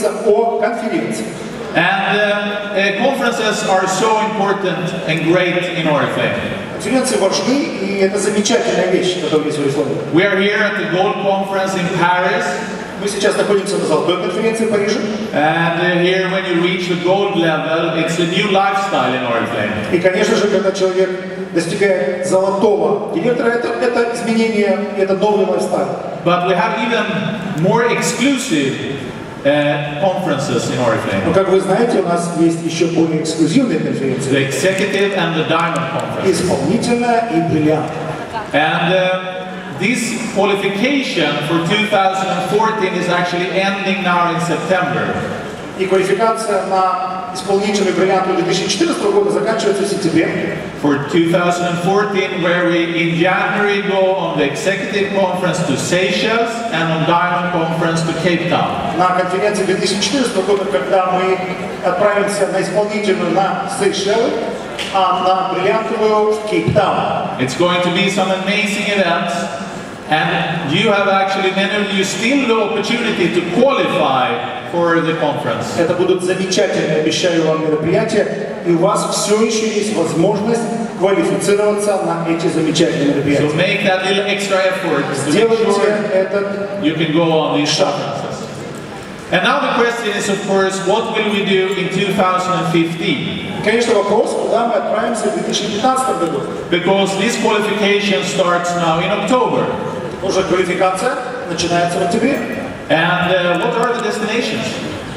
говорится о конференции. And conferences are so important and great in Oriflame. Конференции важны, и это замечательная вещь, которую есть в Oriflame. We are here at the Gold Conference in Paris. Мы сейчас находимся на золотой конференции в Париже. And here, when you reach the gold level, it's a new lifestyle in Oriflame. И, конечно же, когда человек достигает золотого директора, это изменение, это новый лайфстайл. But we have even more exclusive conferences in Oriflame. Но, как вы знаете, у нас есть еще более эксклюзивные конференции. The Executive and the Diamond Conference. Исполнительная и бриллиант. And this qualification for 2014 is actually ending now in September. И квалификация на исполнительный бриллиант 2014 года заканчивается в сентябре. For 2014, where we in January go on the executive conference to Seychelles and on Diamond Conference to Cape Town. На конференции 2014 года, когда мы отправимся на исполнительную на Сейшелы, а на бриллиантовую в Кейптаун. It's going to be some amazing events, and you have actually, many of you, still the opportunity to qualify for the conference. Это будут замечательные, обещаю вам, мероприятия, и у вас все еще есть возможность квалифицироваться на эти замечательные мероприятия. So make that little extra effort to make Сделайте sure этот you can go on these conferences. And now the question is, of course, what will we do in 2015? Конечно, вопрос, куда мы отправимся в 2015 году. Because this qualification starts now in October. Уже квалификация начинается в октябре. And what are the destinations?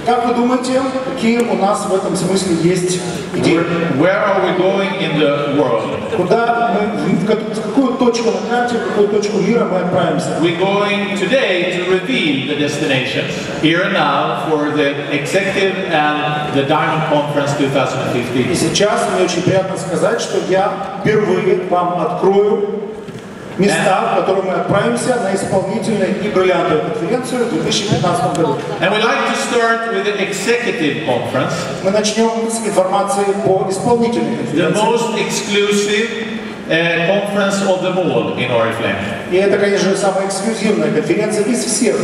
Как вы думаете, какие у нас в этом смысле есть идеи? Where are we going in the world? Куда мы, в какую точку на карте, в какую точку мира мы отправимся? We're going today to reveal the destinations here and now for the Executive and the Diamond Conference И 2015. сейчас мне очень приятно сказать, что я впервые вам открою места, в которые мы отправимся на исполнительную и бриллиантовую конференцию в 2015 году. And we'd like to start with the Executive Conference, Мы начнем с информации по исполнительной the конференции. most exclusive conference of them all in Oriflame. И это, конечно же, самая эксклюзивная конференция из всех.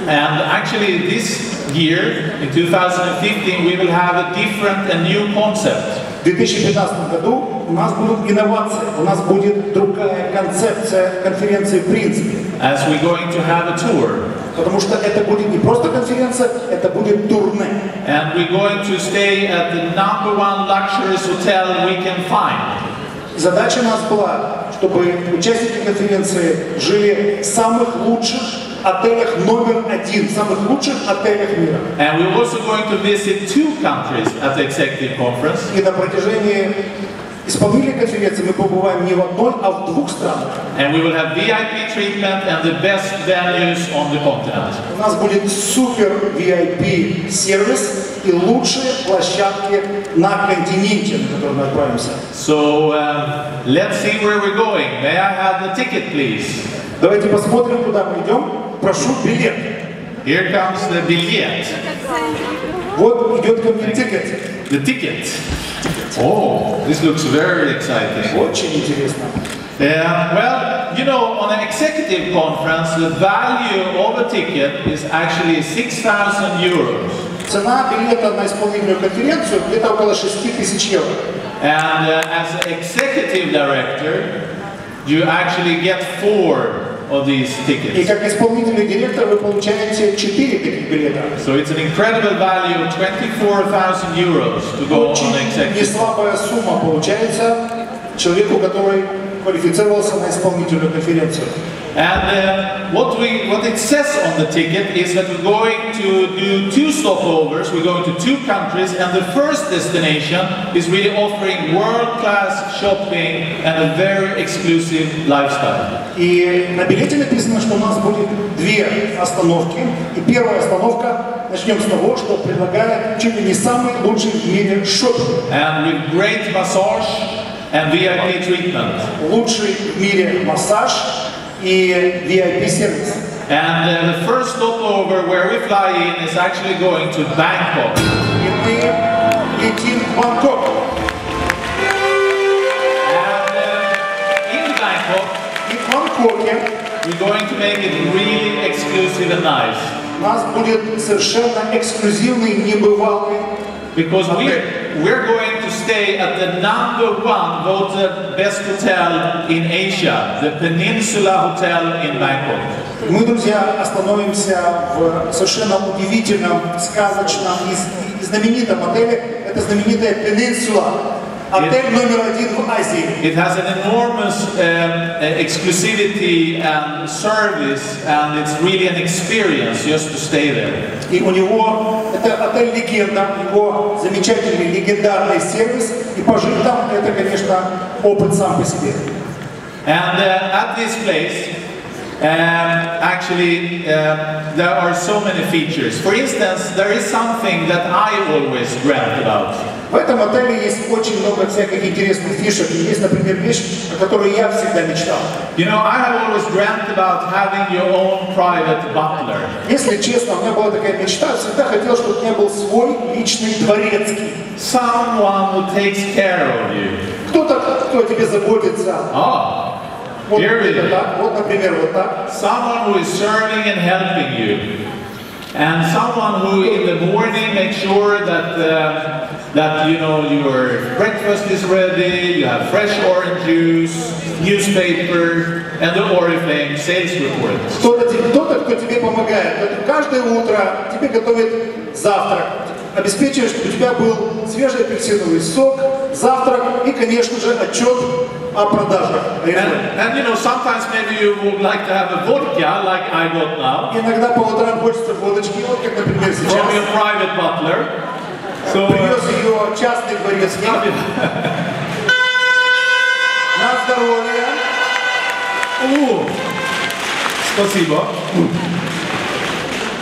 And actually this year, in 2015, we will have a different and new concept. В 2015 году у нас будут инновации, у нас будет другая концепция конференции в принципе. As we're going to have a tour. Потому что это будет не просто конференция, это будет турне. And we're going to stay at the #1 luxurious hotel we can find. Задача у нас была, чтобы участники конференции жили в самых лучших отелях №1, самых лучших отелях мира. And we're also going to visit 2 countries at the Executive Conference. И на протяжении исполнительной конференции мы побываем не в одной, а в 2 странах. And we will have VIP treatment and the best venues on the continent. У нас будет супер VIP сервис и лучшие площадки на континенте, на который мы отправимся. So let's see where we're going. May I have the ticket, please? Давайте посмотрим, куда мы идем. Прошу билет. Here comes the billet. Вот идет ко мне тикет. The ticket. Oh, this looks very exciting. Очень интересно. Well, you know, on an executive conference, the value of a ticket is actually 6,000 euros. Цена билета на исполнительную конференцию где-то около 6000 евро. And as an executive director, you actually get 4 of these И tickets. как исполнительный директор вы получаете 4 таких билета. So it's an incredible value of 24,000 euros to go on Очень an executive. неслабая сумма получается человеку, который квалифицировался на исполнительную конференцию. And what it says on the ticket is that we're going to do 2 stopovers. We're going to 2 countries, and the first destination is really offering world-class shopping and a very exclusive lifestyle. И на билете написано, что у нас будет 2 остановки. И первая остановка, начнем с того, что предлагает чуть ли не самый лучший в мире шопинг. And with great massage and VIP treatment. Лучший в мире массаж и VIP-сервис. And the first stopover where we fly in is actually going to Bangkok. И мы летим в Бангкок. And in Bangkok, И в Бангкоке we're going to make it really exclusive and nice. у нас будет совершенно эксклюзивный, небывалый because отель. we're going to stay at the #1 voted best hotel in Asia, the Peninsula Hotel in Bangkok. Мы, друзья, остановимся в совершенно удивительном, сказочном и знаменитом отеле. Это знаменитая Peninsula. Отель номер 1 в Азии. It has an enormous exclusivity and service, and it's really an experience just to stay there. И у него, это отель легенда, его замечательный легендарный сервис. И пожить там, это, конечно, опыт сам по себе. And at this place, actually, there are so many features. For instance, there is something that I always dreamt about. В этом отеле есть очень много всяких интересных фишек. И есть, например, вещь, о которой я всегда мечтал. You know, I have always dreamt about having your own private butler. Если честно, у меня была такая мечта. Всегда хотел, чтобы у меня был свой личный дворецкий. Someone who takes care of you. Кто-то, кто о тебе заботится. Oh, Вот, here it is. так, вот, например, вот так. Someone who is serving and helping you. And someone who in the morning makes sure that you know your breakfast is ready, you have fresh orange juice, newspaper, and the Oriflame sales report. Кто-то, кто тебе помогает. Каждое утро тебе готовит завтрак. Обеспечивает, чтобы у тебя был свежий апельсиновый сок, завтрак и, конечно же, отчет о продажах. And you know, sometimes maybe you would like to have a vodka like I got now Иногда по утрам хочется водочки, вот как, например, сейчас. from your private butler. So Привез ее частный дворецкий. На здоровье. Спасибо.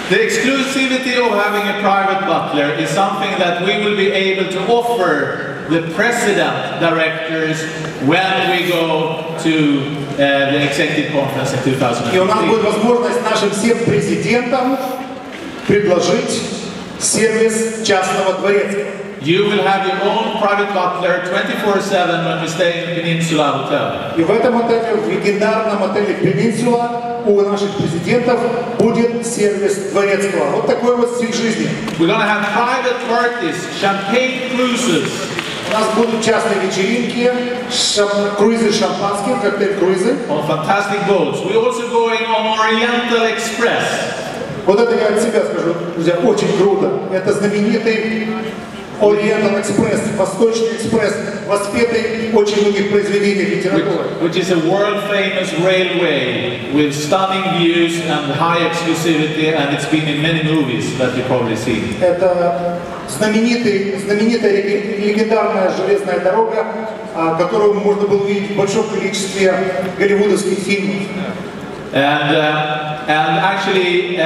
The exclusivity of having a private butler is something that we will be able to offer the president directors when we go to the executive conference in И у нас будет 2015. возможность нашим всем президентам предложить сервис частного дворецкого. You will have your own private butler 24/7 when we stay in Peninsula Hotel. И в этом отеле, в легендарном отеле Peninsula, у наших президентов будет сервис дворецкого. Вот такой вот стиль жизни. We're going to have private parties, champagne cruises, У нас будут частные вечеринки, круизы шампанским, коктейль-круизы. on fantastic boats. We're also going on Oriental Express. Вот это я от себя скажу, друзья, очень круто. Это знаменитый Oriental Express, Восточный экспресс, воспетый в очень многих произведениях литературы. Which is a world-famous railway with stunning views and high exclusivity, and it's been in many movies that you've probably seen. Это знаменитая легендарная железная дорога, которую можно было увидеть в большом количестве голливудовских фильмов. And actually,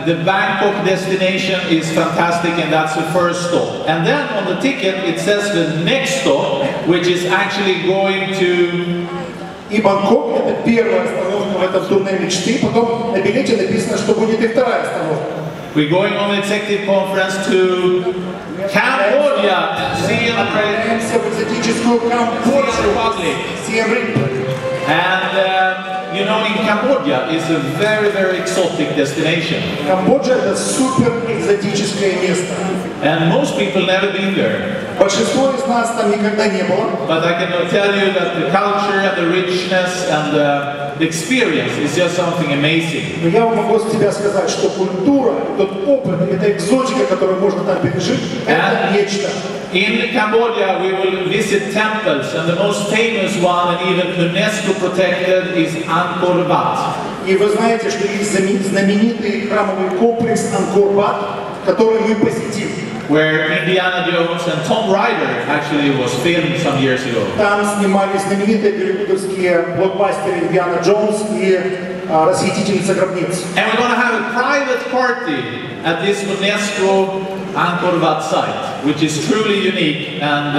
the Bangkok destination is fantastic, and that's the first stop. And then on the ticket, it says the next stop, which is actually going to И Бангкок — это первая остановка в этом турне мечты. Потом на билете написано, что будет и вторая остановка. we're going on the executive conference to Cambodia, Siem Reap. Отправляемся в экзотическую Камбоджу, Сием Рип. And you know, in Cambodia is a very, very exotic destination. Камбоджа — это супер экзотическое место. And most people never been there. Большинство из нас там никогда не было. But I can tell you that the culture and the richness and the experience is just something amazing. Но я вам могу с тебя сказать, что культура, тот опыт, эта экзотика, которую можно там пережить, это нечто. In Cambodia, we will visit temples, and the most famous one, and even UNESCO protected, is Angkor Wat. И вы знаете, что есть знаменитый храмовый комплекс Ангкор-Ват, который мы посетим. Where Indiana Jones and Tom Raider actually was filmed some years ago. Там снимались знаменитые голливудовские блокбастеры «Индиана Джонс» и «Расхитительница гробниц». And we're going to have a private party at this UNESCO Angkor Wat site, which is truly unique, and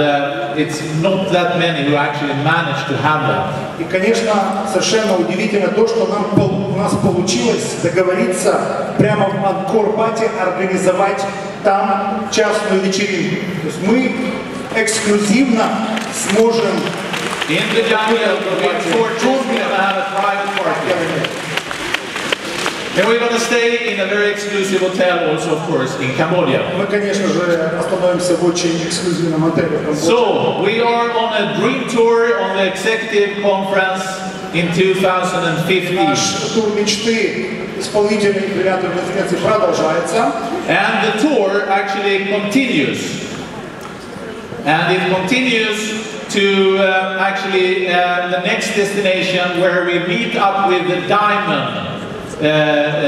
it's not that many who actually managed to have that. И, конечно, совершенно удивительно то, что у нас получилось договориться прямо в Ангкор-Вате организовать там частную вечеринку. То есть мы эксклюзивно сможем In the jungle, we're going to have a private party. And we're going to stay in a very exclusive hotel also, of course, in Cambodia. Мы, конечно же, остановимся в очень эксклюзивном отеле в Камбодже. So, we are on a dream tour on the executive conference in 2015. Наш тур мечты исполнительной бриллиантовой конференции продолжается. And the tour actually continues. And it continues to the next destination where we meet up with the Diamond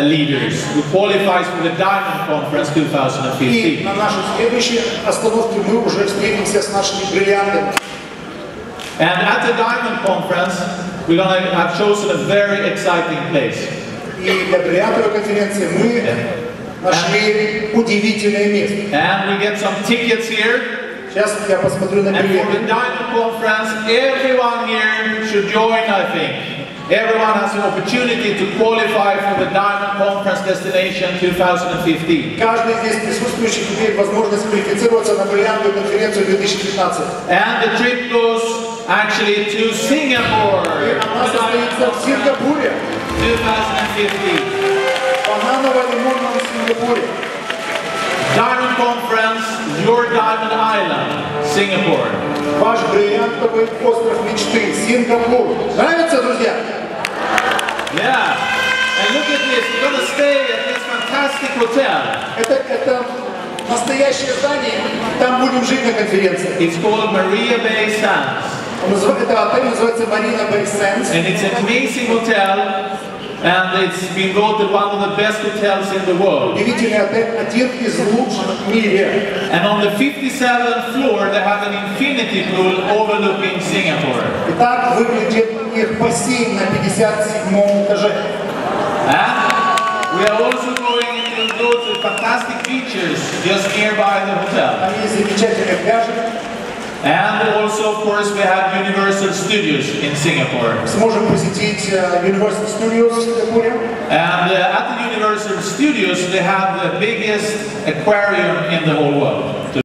leaders who qualifies for the Diamond Conference И 2015. на нашей следующей остановке мы уже встретимся с нашими бриллиантами. And at the Diamond Conference, we're going to have chosen a very exciting place. И для бриллиантовой конференции мы нашли удивительное место. And we get some tickets here. Сейчас я посмотрю на And for the билеты. Diamond Conference, everyone here should join, I think. Everyone has an opportunity to qualify for the Diamond Conference destination 2015. Каждый здесь присутствующий имеет возможность квалифицироваться на бриллиантовую конференцию 2015. And the trip goes actually to Singapore. Она состоится в Сингапуре, 2015. бананово-лимонном Сингапуре. Diamond Conference, your Diamond Island, Singapore. Ваш бриллиантовый остров мечты, Сингапур. Нравится, друзья? Yeah. And look at this, we're going to stay at this fantastic hotel. Это настоящее здание. Там будем жить на конференции. It's called Maria Bay Sands. Это отель называется Marina Bay Sands. And it's an amazing hotel. And it's been voted one of the best hotels in the world. Удивительный отель, один из лучших в мире. And on the 57th floor, they have an infinity pool overlooking Singapore. Итак, выглядит их бассейн на 57-м этаже. And we are also going to go to fantastic beaches just nearby the hotel. Там есть замечательные пляжи. And also, of course, we have Universal Studios in Singapore. Сможем посетить Universal Studios в Сингапуре. And at the Universal Studios, they have the biggest aquarium in the whole world.